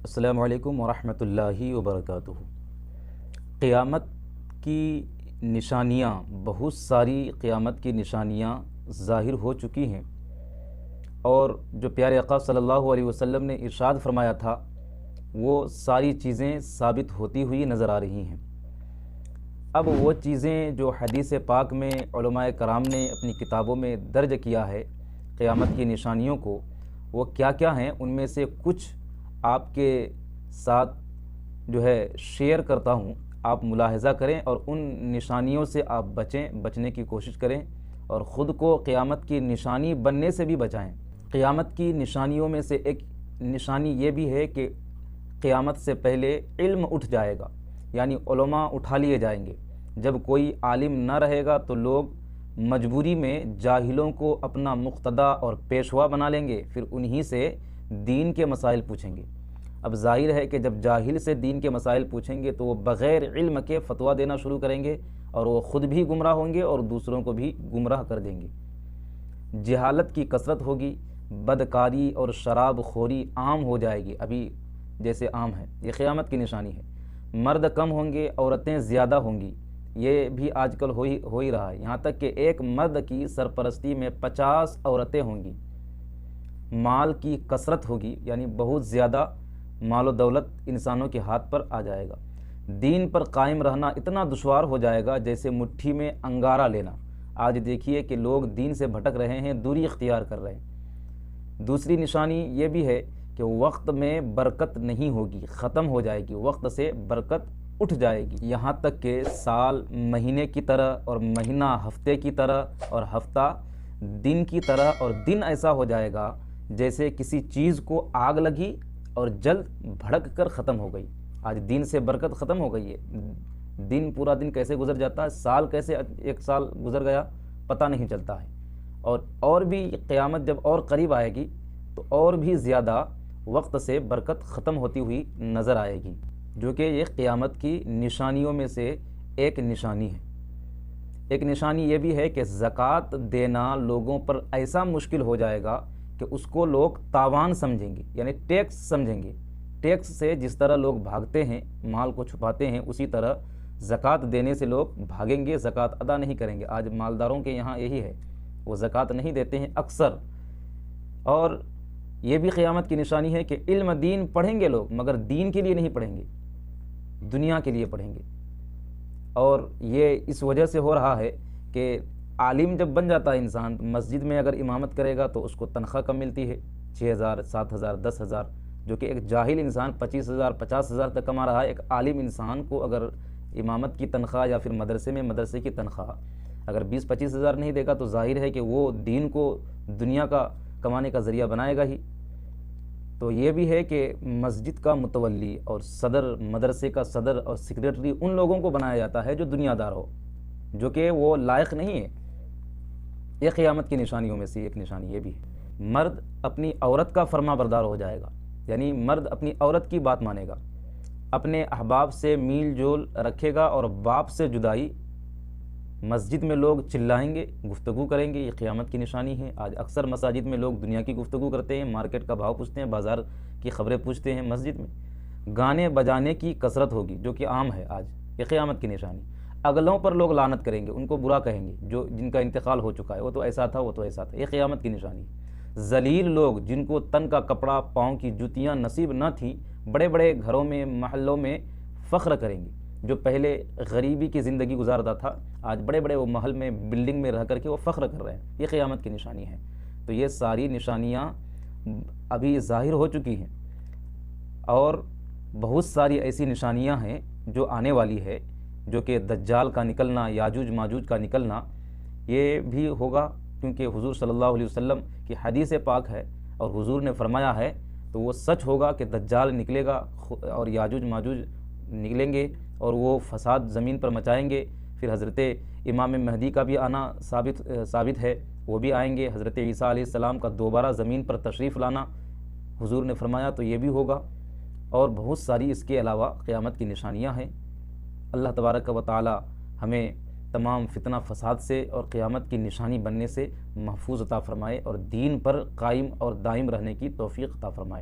السلام علیکم ورحمۃ اللہ وبرکاتہ۔ قیامت کی نشانیاں، بہت ساری قیامت کی نشانیاں ظاہر ہو چکی ہیں، اور جو پیارے آقا صلی اللہ علیہ وسلم نے ارشاد فرمایا تھا وہ ساری چیزیں ثابت ہوتی ہوئی نظر آ رہی ہیں۔ اب وہ چیزیں جو حدیث پاک میں علماء کرام نے اپنی کتابوں میں درج کیا ہے قیامت کی نشانیوں کو، وہ کیا کیا ہیں، ان میں سے کچھ آپ کے ساتھ جو ہے شیئر کرتا ہوں۔ آپ ملاحظہ کریں اور ان نشانیوں سے آپ بچنے کی کوشش کریں، اور خود کو قیامت کی نشانی بننے سے بھی بچائیں۔ قیامت کی نشانیوں میں سے ایک نشانی یہ بھی ہے کہ قیامت سے پہلے علم اٹھ جائے گا، یعنی علماء اٹھا لیے جائیں گے۔ جب کوئی عالم نہ رہے گا تو لوگ مجبوری میں جاہلوں کو اپنا مقتدا اور پیشوا بنا لیں گے، پھر انہی سے دین کے مسائل پوچھیں گے۔ اب ظاہر ہے کہ جب جاہل سے دین کے مسائل پوچھیں گے تو وہ بغیر علم کے فتویٰ دینا شروع کریں گے، اور وہ خود بھی گمراہ ہوں گے اور دوسروں کو بھی گمراہ کر دیں گے۔ جہالت کی کثرت ہوگی، بدکاری اور شراب خوری عام ہو جائے گی، ابھی جیسے عام ہے، یہ قیامت کی نشانی ہے۔ مرد کم ہوں گے، عورتیں زیادہ ہوں گی، یہ بھی آج کل ہو ہی رہا ہے، یہاں تک کہ ایک مرد کی سرپرستی میں 50 عورتیں ہوں گی۔ مال کی کثرت ہوگی، یعنی بہت زیادہ مال و دولت انسانوں کے ہاتھ پر آ جائے گا۔ دین پر قائم رہنا اتنا دشوار ہو جائے گا جیسے مٹھی میں انگارہ لینا۔ آج دیکھیے کہ لوگ دین سے بھٹک رہے ہیں، دوری اختیار کر رہے ہیں۔ دوسری نشانی یہ بھی ہے کہ وقت میں برکت نہیں ہوگی، ختم ہو جائے گی، وقت سے برکت اٹھ جائے گی، یہاں تک کہ سال مہینے کی طرح، اور مہینہ ہفتے کی طرح، اور ہفتہ دن کی طرح، اور دن ایسا ہو جائے گا جیسے کسی چیز کو آگ لگی اور جلد بھڑک کر ختم ہو گئی۔ آج دن سے برکت ختم ہو گئی ہے، دن پورا دن کیسے گزر جاتا ہے، سال کیسے ایک سال گزر گیا پتہ نہیں چلتا ہے۔ اور بھی قیامت جب اور قریب آئے گی تو اور بھی زیادہ وقت سے برکت ختم ہوتی ہوئی نظر آئے گی، جو کہ یہ قیامت کی نشانیوں میں سے ایک نشانی ہے۔ ایک نشانی یہ بھی ہے کہ زکوٰۃ دینا لوگوں پر ایسا مشکل ہو جائے گا کہ اس کو لوگ تاوان سمجھیں گے، یعنی ٹیکس سمجھیں گے۔ ٹیکس سے جس طرح لوگ بھاگتے ہیں، مال کو چھپاتے ہیں، اسی طرح زکوٰۃ دینے سے لوگ بھاگیں گے، زکوٰۃ ادا نہیں کریں گے۔ آج مالداروں کے یہاں یہی ہے، وہ زکوٰۃ نہیں دیتے ہیں اکثر۔ اور یہ بھی قیامت کی نشانی ہے کہ علم دین پڑھیں گے لوگ، مگر دین کے لیے نہیں پڑھیں گے، دنیا کے لیے پڑھیں گے۔ اور یہ اس وجہ سے ہو رہا ہے کہ عالم جب بن جاتا ہے انسان، مسجد میں اگر امامت کرے گا تو اس کو تنخواہ کم ملتی ہے، 6,000 7,000 10,000، جو کہ ایک جاہل انسان 25,000 50,000 تک کما رہا ہے۔ ایک عالم انسان کو اگر امامت کی تنخواہ یا پھر مدرسے کی تنخواہ اگر 20-25,000 نہیں دے گا تو ظاہر ہے کہ وہ دین کو دنیا کا کمانے کا ذریعہ بنائے گا ہی۔ تو یہ بھی ہے کہ مسجد کا متولی اور صدر، مدرسے کا صدر اور سیکریٹری ان لوگوں کو بنایا جاتا ہے جو دنیا دار ہو، جو کہ وہ لائق نہیں ہے۔ یہ قیامت کی نشانیوں میں سے ایک نشانی یہ بھی ہے۔ مرد اپنی عورت کا فرما بردار ہو جائے گا، یعنی مرد اپنی عورت کی بات مانے گا، اپنے احباب سے میل جول رکھے گا، اور باپ سے جدائی۔ مسجد میں لوگ چلائیں گے، گفتگو کریں گے، یہ قیامت کی نشانی ہے۔ آج اکثر مساجد میں لوگ دنیا کی گفتگو کرتے ہیں، مارکیٹ کا بھاؤ پوچھتے ہیں، بازار کی خبریں پوچھتے ہیں مسجد میں۔ گانے بجانے کی کثرت ہوگی، جو کہ عام ہے آج، یہ قیامت کی نشانی۔ اگلوں پر لوگ لعنت کریں گے، ان کو برا کہیں گے، جن کا انتقال ہو چکا ہے، وہ تو ایسا تھا، وہ تو ایسا تھا، یہ قیامت کی نشانی ہے۔ ذلیل لوگ، جن کو تن کا کپڑا، پاؤں کی جوتیاں نصیب نہ تھیں، بڑے بڑے گھروں میں، محلوں میں فخر کریں گے۔ جو پہلے غریبی کی زندگی گزارتا تھا، آج بڑے بڑے وہ محل میں، بلڈنگ میں رہ کر کے وہ فخر کر رہے ہیں، یہ قیامت کی نشانی ہے۔ تو یہ ساری نشانیاں ابھی ظاہر ہو چکی ہیں، اور بہت ساری ایسی نشانیاں ہیں جو آنے والی ہے، جو کہ دجال کا نکلنا، یاجوج ماجوج کا نکلنا، یہ بھی ہوگا، کیونکہ حضور صلی اللہ علیہ وسلم کی حدیث پاک ہے اور حضور نے فرمایا ہے، تو وہ سچ ہوگا کہ دجال نکلے گا اور یاجوج ماجوج نکلیں گے، اور وہ فساد زمین پر مچائیں گے۔ پھر حضرت امام مہدی کا بھی آنا ثابت ہے، وہ بھی آئیں گے۔ حضرت عیسیٰ علیہ السلام کا دوبارہ زمین پر تشریف لانا حضور نے فرمایا، تو یہ بھی ہوگا، اور بہت ساری اس کے علاوہ قیامت کی نشانیاں ہیں۔ اللہ تبارک و تعالی ہمیں تمام فتنہ فساد سے اور قیامت کی نشانی بننے سے محفوظ عطا فرمائے، اور دین پر قائم اور دائم رہنے کی توفیق عطا فرمائے۔